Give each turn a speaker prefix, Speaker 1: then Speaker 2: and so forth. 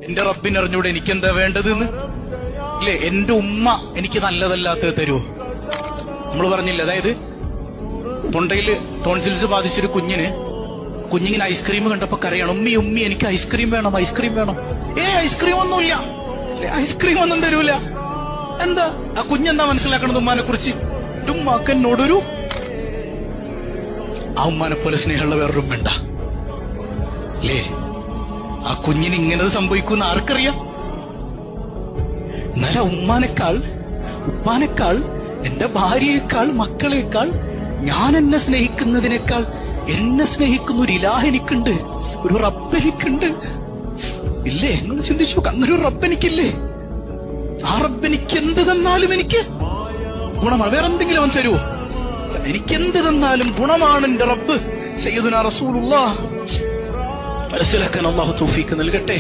Speaker 1: എന്റെ റബ്ബിനറിഞ്ഞൂടെ എനിക്കെന്താ വേണ്ടതെന്ന്? ഇല്ലേ? എന്റെ ഉമ്മ എനിക്ക് നല്ലതല്ലാത്തത് തരുമോ? നമ്മൾ പറഞ്ഞില്ല, അതായത് തൊണ്ടയില് ടോൺസിൽസ് ബാധിച്ചൊരു കുഞ്ഞിങ്ങനെ ഐസ്ക്രീം കണ്ടപ്പോ കരയാണ്, ഉമ്മി ഉമ്മി എനിക്ക് ഐസ്ക്രീം വേണം, ഐസ്ക്രീം വേണം. ഐസ്ക്രീം ഒന്നുമില്ല, ഐസ്ക്രീം ഒന്നും തരൂല. എന്താ ആ കുഞ്ഞെന്താ മനസ്സിലാക്കണത് ഉമ്മാനെ കുറിച്ച്? ഉമ്മാക്ക് എന്നോടൊരു ആ ഉമ്മാനെ പോലെ സ്നേഹമുള്ള വേറൊരു ഉമ്മ ഉണ്ടാ? അല്ലേ? ആ കുഞ്ഞിന് ഇങ്ങനെ സംഭവിക്കുന്ന ആർക്കറിയാം? എന്നാലും ഉപ്പാനേക്കാൾ എന്റെ ഭാര്യയേക്കാൾ മക്കളേക്കാൾ ഞാൻ എന്നെ സ്നേഹിക്കുന്നതിനേക്കാൾ എന്നെ സ്നേഹിക്കുന്ന ഒരു ഇലാഹ് എനിക്കുണ്ട്, ഒരു റബ്ബ് എനിക്കുണ്ട്. ഇല്ലേ? നിങ്ങൾ ചിന്തിച്ചു, അങ്ങനെ ഒരു റബ്ബ് എനിക്കില്ലേ? ആ റബ്ബ് എനിക്ക് എന്ത് തന്നാലും എനിക്ക് ഗുണമാണ്. വേറെ എന്തെങ്കിലും അവൻ തരുമോ? എനിക്കെന്ത് തന്നാലും ഗുണമാണ് എന്റെ റബ്ബ്. സയ്യിദുനാ റസൂലുള്ളാഹ് മനസ്സിലാക്കാൻ അല്ലാഹു തൗഫീഖ് നൽകട്ടെ.